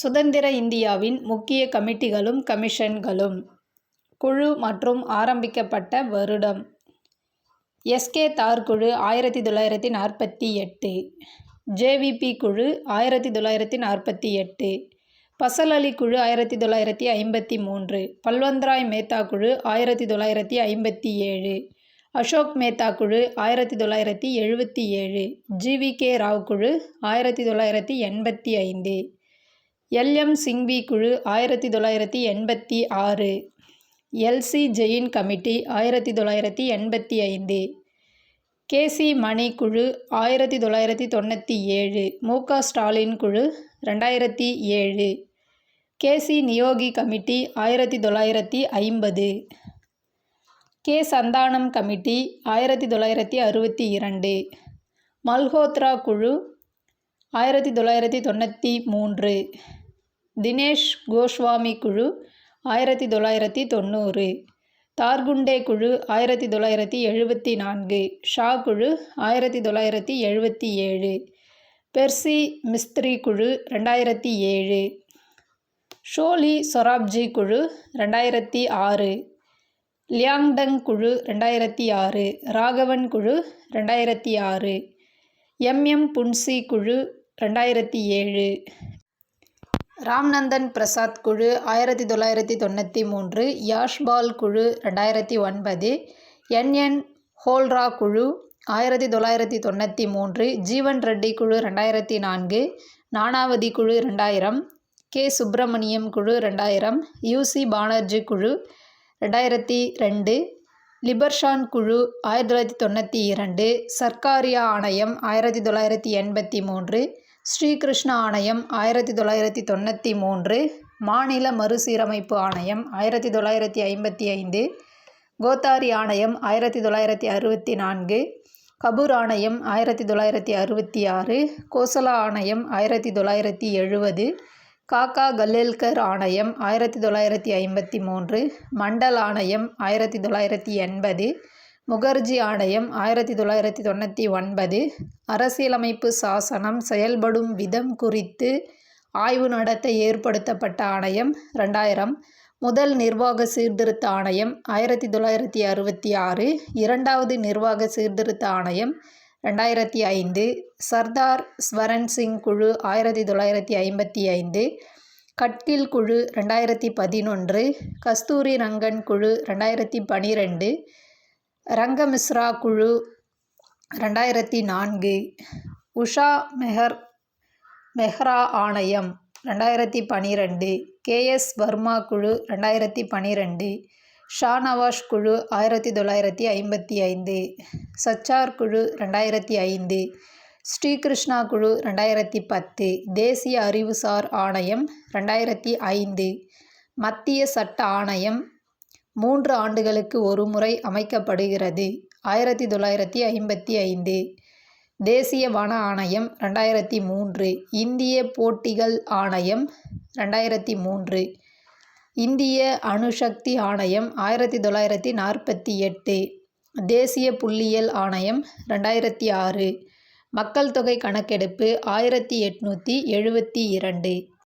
சுதந்திர இந்தியாவின் முக்கிய கமிட்டிகளும் கமிஷன்களும். குழு மற்றும் ஆரம்பிக்கப்பட்ட வருடம். எஸ்.கே. தார் குழு 1948. ஜே.வி.பி. குழு 1948. பசல் அலி குழு 1953. பல்வந்த்ராய் மேத்தா குழு 1957. அசோக் மேத்தா குழு 1977. ஜி.வி.கே. ராவ் குழு 1985. எல்.எம். சிங்வி குழு 1986. எல்.சி. ஜெயின் கமிட்டி 1985. கே.சி. மணி குழு 1997. மு.க. ஸ்டாலின் குழு 2007. KC. Niyogi committee 1950. K. Santhanam committee 1962. Malhotra குழு 1993. தினேஷ் கோஸ்வாமி குழு 1990. தார்குண்டே குழு 1974. ஷா குழு 1977. பெர்சி மிஸ்த்ரி குழு 2007. ஷோலி சொராப்ஜி குழு 2006. லியாங்டங் குழு 2006. ராகவன் குழு 2006. எம்.எம். புன்சி குழு 2007. ராம்நந்தன் பிரசாத் குழு 1993. யாஷ்பால் குழு 2009. என்.என். ஹோல்ரா குழு 1993. ஜீவன் ரெட்டி குழு 2004. நானாவதி குழு 2000. கே. சுப்பிரமணியம் குழு 2000. யூ.சி. பானர்ஜி குழு 2002. லிபர்ஷான் குழு 1992. சர்க்காரியா ஆணையம் 1983. ஸ்ரீகிருஷ்ணா ஆணையம் 1993. மாநில மறுசீரமைப்பு ஆணையம் 1955. கோத்தாரி ஆணையம் 1964. கபூர் ஆணையம் 1966. கோசலா ஆணையம் 1970. காக்கா கலேல்கர் ஆணையம் 1953. மண்டல் ஆணையம் 1980. முகர்ஜி ஆணையம் 1999. அரசியலமைப்பு சாசனம் செயல்படும் விதம் குறித்து ஆய்வு நடத்த ஏற்படுத்தப்பட்ட ஆணையம் 2000. முதல் நிர்வாக சீர்திருத்த ஆணையம் 1966. இரண்டாவது நிர்வாக சீர்திருத்த ஆணையம் 2005. சர்தார் ஸ்வரன் சிங் குழு 1955. கட்கில் குழு 2011. கஸ்தூரி ரங்கன் குழு 2012. ரங்கமிஸ்ரா குழு 2004. உஷா மெஹ்ரா ஆணையம் 2012. கே.எஸ். வர்மா குழு 2012. ஷாநவாஸ் குழு 1955. சச்சார் குழு 2005. ஸ்ரீகிருஷ்ணா குழு 2010. தேசிய அறிவுசார் ஆணையம் 2005. மத்திய சட்ட ஆணையம் 3 ஆண்டுகளுக்கு ஒரு முறை அமைக்கப்படுகிறது 1955. தேசிய வன ஆணையம் 2003. இந்திய போட்டிகள் ஆணையம் 2003. இந்திய அணுசக்தி ஆணையம் 1948. தேசிய புள்ளியியல் ஆணையம் 2006. மக்கள் தொகை கணக்கெடுப்பு 1872.